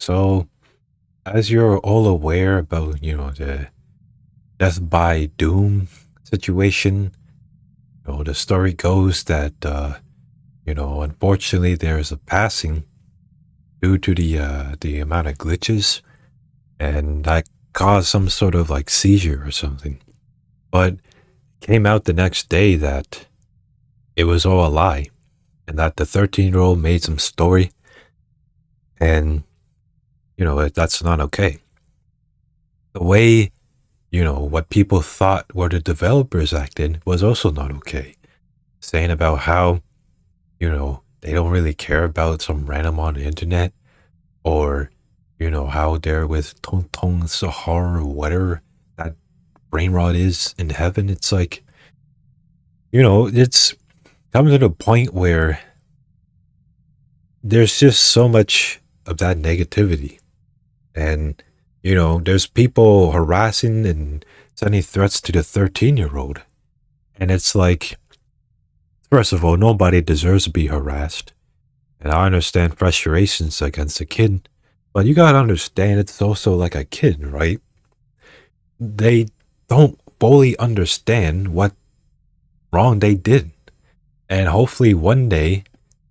So, as you're all aware about, the death by doom situation, the story goes that, unfortunately, there's a passing due to the amount of glitches, and that caused some sort of like seizure or something. But came out the next day that it was all a lie, and that the 13-year-old made some story, and that's not okay. The way what people thought were the developers acted was also not okay. Saying about how, they don't really care about some random on the internet, or, how they're with Tong Tong Sahar or whatever that brain rot is in heaven. It's like, it's coming to the point where there's just so much of that negativity. And, there's people harassing and sending threats to the 13-year-old. And it's like, first of all, nobody deserves to be harassed. And I understand frustrations against a kid, but you gotta understand it's also like a kid, right? They don't fully understand what wrong they did. And hopefully one day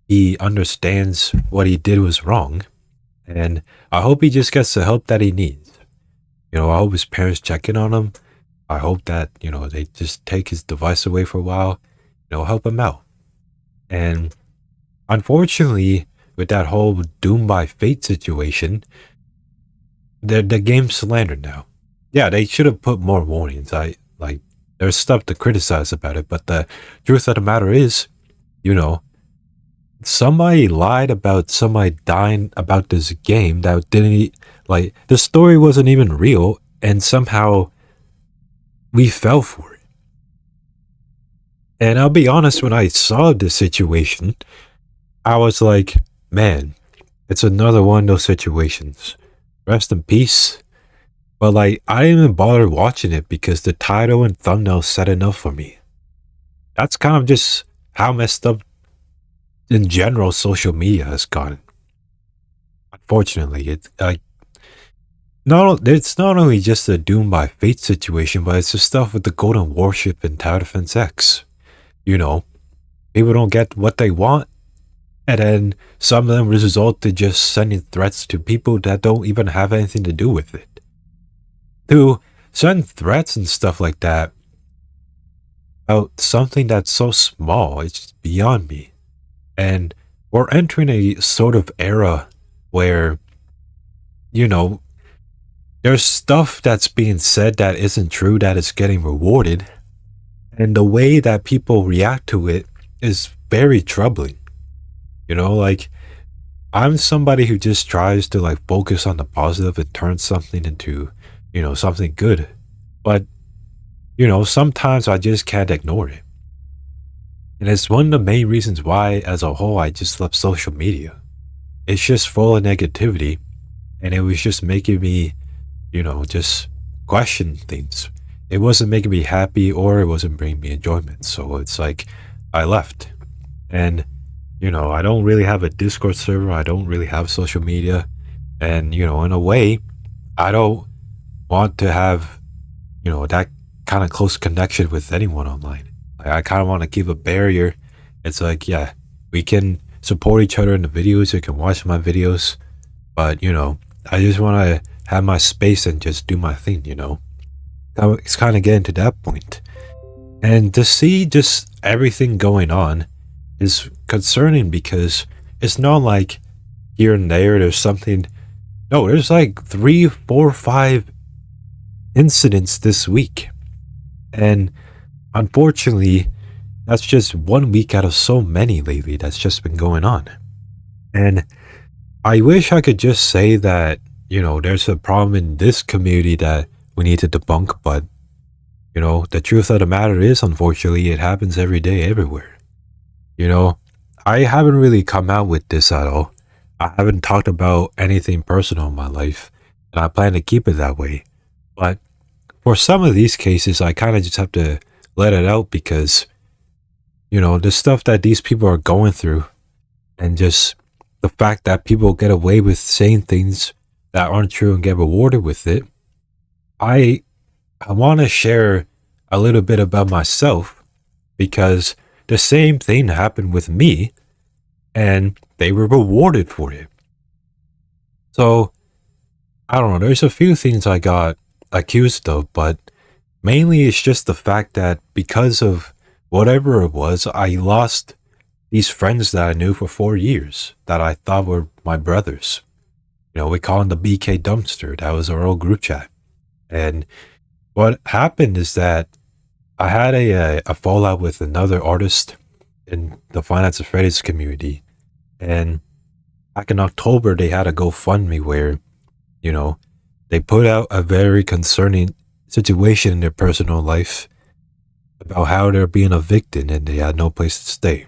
he understands what he did was wrong. And I hope he just gets the help that he needs. I hope his parents check in on him. I hope that, they just take his device away for a while, help him out. And unfortunately, with that whole Doom by Fate situation, the game's slandered now. Yeah, they should have put more warnings. There's stuff to criticize about it, but the truth of the matter is, somebody lied about somebody dying about this game that didn't, like, the story wasn't even real, and somehow we fell for it. And I'll be honest, when I saw this situation, I was like, man, it's another one of those situations. Rest in peace. But like, I didn't even bother watching it because the title and thumbnail said enough for me. That's kind of just how messed up in general social media has gotten. Unfortunately, it's not only just a Doom by Fate situation, but it's the stuff with the Golden Warship and Tower Defense X. People don't get what they want, and then some of them result to just sending threats to people that don't even have anything to do with it. To send threats and stuff like that about something that's so small, it's beyond me. And we're entering a sort of era where, there's stuff that's being said that isn't true that is getting rewarded. And the way that people react to it is very troubling. Like, I'm somebody who just tries to like focus on the positive and turn something into, something good. But, sometimes I just can't ignore it. And it's one of the main reasons why, as a whole, I just left social media. It's just full of negativity, and it was just making me, just question things. It wasn't making me happy, or it wasn't bringing me enjoyment. So it's like, I left. And, I don't really have a Discord server. I don't really have social media. And, in a way, I don't want to have, that kind of close connection with anyone online. I kind of want to keep a barrier. It's like, yeah, we can support each other in the videos. You can watch my videos. But, I just want to have my space and just do my thing, It's kind of getting to that point. And to see just everything going on is concerning because it's not like here and there's something. No, there's like 3, 4, 5 incidents this week. And unfortunately, that's just 1 week out of so many lately that's just been going on. And I wish I could just say that, there's a problem in this community that we need to debunk, but, the truth of the matter is, unfortunately, it happens every day, everywhere. I haven't really come out with this at all. I haven't talked about anything personal in my life, and I plan to keep it that way. But for some of these cases, I kind of just have to let it out because, the stuff that these people are going through, and just the fact that people get away with saying things that aren't true and get rewarded with it, I I want to share a little bit about myself because the same thing happened with me and they were rewarded for it. So, I don't know, there's a few things I got accused of, but mainly it's just the fact that because of whatever it was, I lost these friends that I knew for 4 years that I thought were my brothers. We call them the BK dumpster. That was our old group chat. And what happened is that I had a fallout with another artist in the Finance of Freddy's community. And back in October, they had a GoFundMe where, you know, they put out a very concerning situation in their personal life about how they're being evicted and they had no place to stay.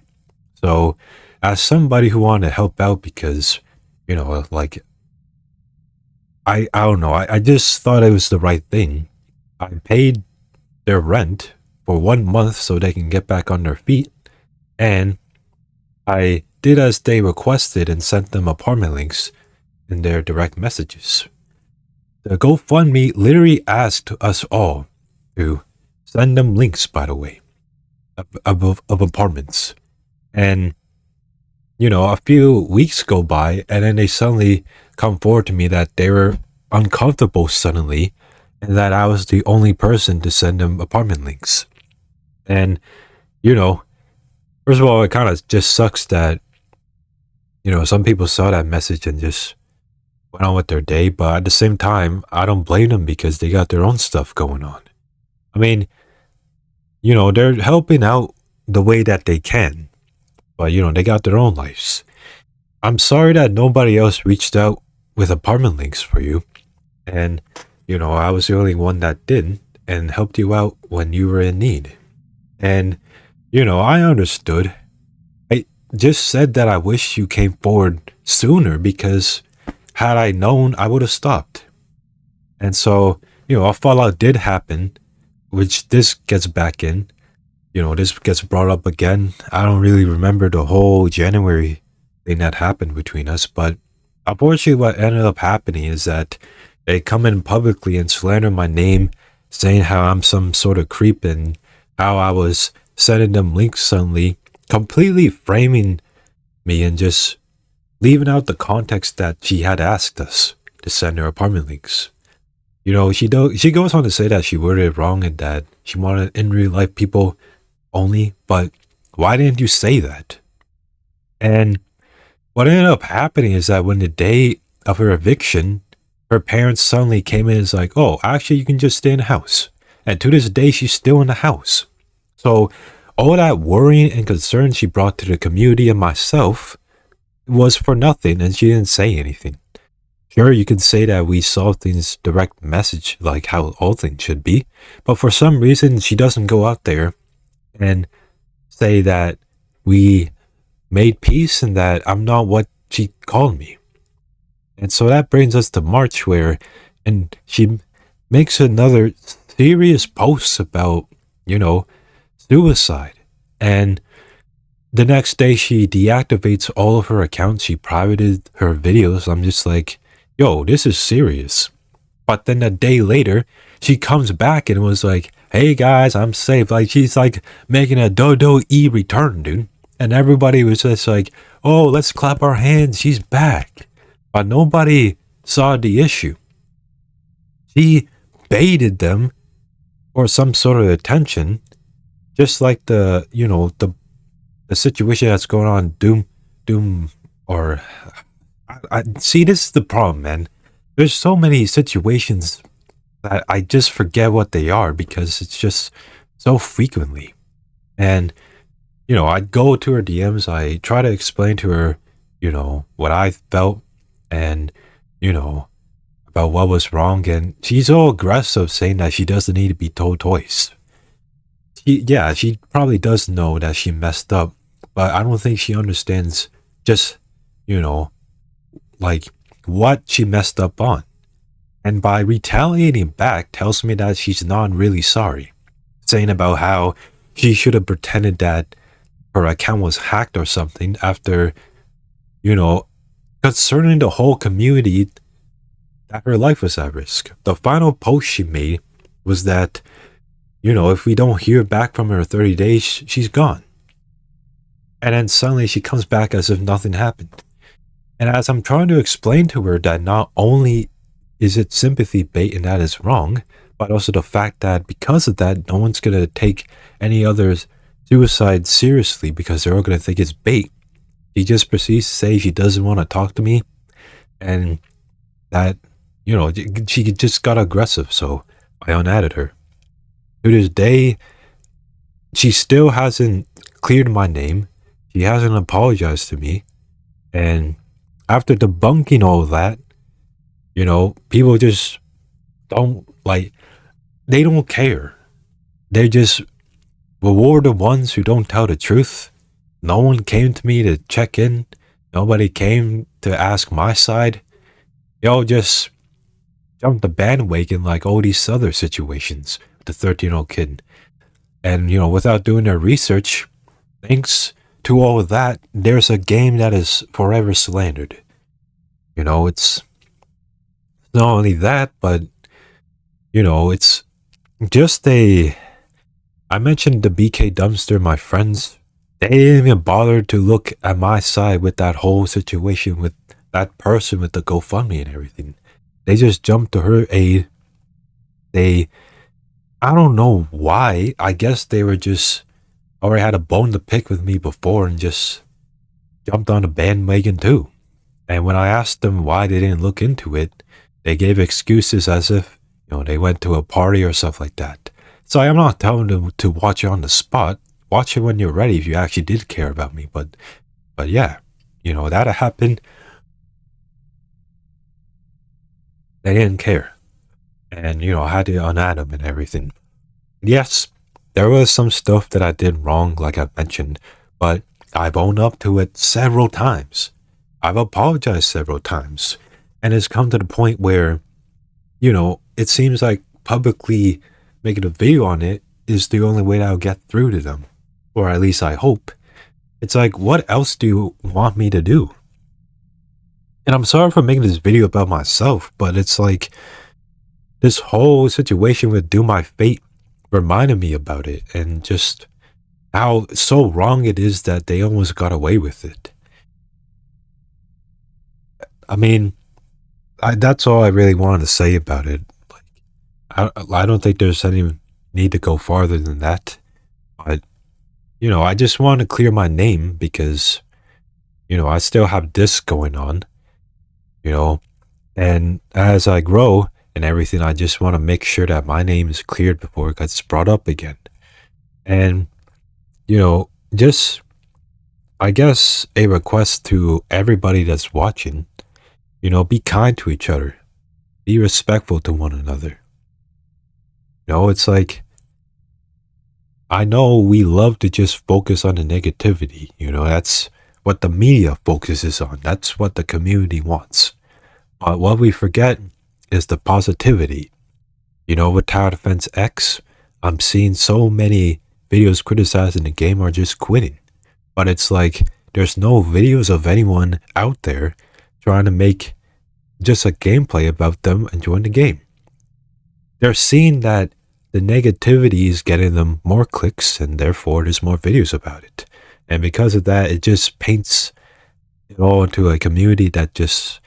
So, as somebody who wanted to help out because, like, I don't know, I just thought it was the right thing. I paid their rent for 1 month so they can get back on their feet, and I did as they requested and sent them apartment links in their direct messages. The GoFundMe literally asked us all to send them links, by the way, of apartments. And, a few weeks go by, and then they suddenly come forward to me that they were uncomfortable suddenly, and that I was the only person to send them apartment links. And, first of all, it kind of just sucks that, some people saw that message and just went on with their day, but at the same time, I don't blame them because they got their own stuff going on. I mean, they're helping out the way that they can, but, they got their own lives. I'm sorry that nobody else reached out with apartment links for you. And, I was the only one that did and helped you out when you were in need. And, I understood. I just said that I wish you came forward sooner because had I known, I would have stopped. And so, a fallout did happen, which this gets back in. This gets brought up again. I don't really remember the whole January thing that happened between us, but unfortunately what ended up happening is that they come in publicly and slander my name, saying how I'm some sort of creep and how I was sending them links suddenly, completely framing me and just leaving out the context that she had asked us to send her apartment links. She goes on to say that she worded it wrong and that she wanted in real life people only, but why didn't you say that? And what ended up happening is that when the day of her eviction, her parents suddenly came in and was like, oh, actually, you can just stay in the house. And to this day, she's still in the house. So all that worrying and concern she brought to the community and myself was for nothing, and she didn't say anything. Sure, you can say that we saw things direct message, like how all things should be, but for some reason, she doesn't go out there and say that we made peace and that I'm not what she called me. And so that brings us to March and she makes another serious post about, suicide. And the next day she deactivates all of her accounts. She privated her videos. I'm just like, yo, this is serious. But then a day later, she comes back and was like, hey guys, I'm safe. Like she's like making a dodo-e return, dude. And everybody was just like, oh, let's clap our hands. She's back. But nobody saw the issue. She baited them for some sort of attention, just like the situation that's going on Doom, or I see, this is the problem, man. There's so many situations that I just forget what they are because it's just so frequently. And, I go to her DMs, I try to explain to her, what I felt and, about what was wrong. And she's all aggressive saying that she doesn't need to be told twice. She probably does know that she messed up, but I don't think she understands just, like what she messed up on. And by retaliating back tells me that she's not really sorry, saying about how she should have pretended that her account was hacked or something after, concerning the whole community that her life was at risk. The final post she made was that, if we don't hear back from her in 30 days, she's gone. And then suddenly she comes back as if nothing happened. And as I'm trying to explain to her that not only is it sympathy bait and that is wrong, but also the fact that because of that, no one's going to take any other suicide seriously because they're all going to think it's bait. She just proceeds to say she doesn't want to talk to me and that, she just got aggressive, so I unadded her. To this day, she still hasn't cleared my name. She hasn't apologized to me. And after debunking all that, people just don't they don't care. They just reward the ones who don't tell the truth. No one came to me to check in. Nobody came to ask my side. They all just jumped the bandwagon like all these other situations. The 13-year-old kid. And, without doing their research, thanks to all of that, there's a game that is forever slandered. It's not only that, but, it's just I mentioned the BK dumpster, my friends, they didn't even bother to look at my side with that whole situation with that person with the GoFundMe and everything. They just jumped to her aid. I don't know why. I guess they were just already had a bone to pick with me before and just jumped on the bandwagon too. And when I asked them why they didn't look into it, they gave excuses as if, they went to a party or stuff like that. So I'm not telling them to watch it on the spot. Watch it when you're ready if you actually did care about me. But yeah, that happened. They didn't care. And, I had to unadd them and everything. Yes, there was some stuff that I did wrong, like I mentioned, but I've owned up to it several times. I've apologized several times. And it's come to the point where, it seems like publicly making a video on it is the only way that I'll get through to them. Or at least I hope. It's like, what else do you want me to do? And I'm sorry for making this video about myself, but it's like, this whole situation with Do My Fate reminded me about it and just how so wrong it is that they almost got away with it. I mean, that's all I really wanted to say about it. I don't think there's any need to go farther than that. But, I just want to clear my name because, I still have this going on, and as I grow and everything, I just want to make sure that my name is cleared before it gets brought up again. And, just, I guess, a request to everybody that's watching, be kind to each other. Be respectful to one another. It's like, I know we love to just focus on the negativity. That's what the media focuses on. That's what the community wants. But what we forget is the positivity. With Tower Defense X, I'm seeing so many videos criticizing the game are just quitting. But it's like, there's no videos of anyone out there trying to make just a gameplay about them enjoying the game. They're seeing that the negativity is getting them more clicks and therefore there's more videos about it. And because of that, it just paints it all into a community that just...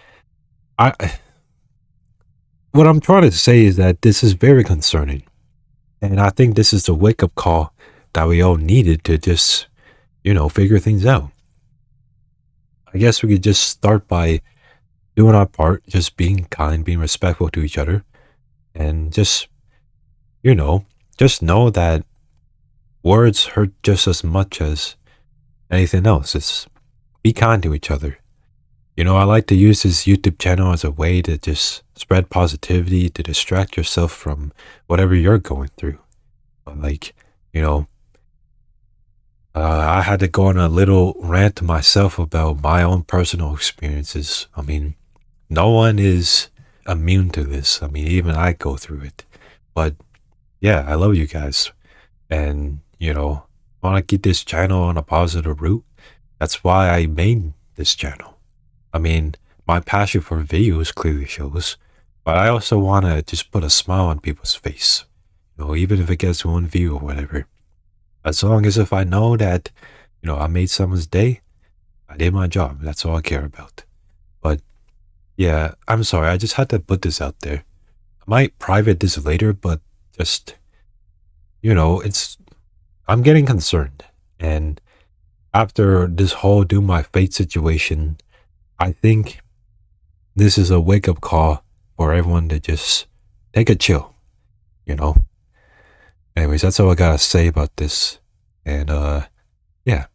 What I'm trying to say is that this is very concerning. And I think this is the wake-up call that we all needed to just, figure things out. I guess we could just start by doing our part, just being kind, being respectful to each other, and just, just know that words hurt just as much as anything else. It's be kind to each other. I like to use this YouTube channel as a way to just spread positivity, to distract yourself from whatever you're going through. But I had to go on a little rant to myself about my own personal experiences. I mean, no one is immune to this. I mean, even I go through it. But yeah, I love you guys. And, want to keep this channel on a positive route. That's why I made this channel. I mean, my passion for videos clearly shows. But I also want to just put a smile on people's face. Even if it gets one view or whatever. As long as if I know that, I made someone's day, I did my job. That's all I care about. But yeah, I'm sorry. I just had to put this out there. I might private this later, but just, I'm getting concerned. And after this whole do my fate situation, I think this is a wake up call for everyone to just take a chill, you know? Anyways, that's all I gotta say about this. And, yeah.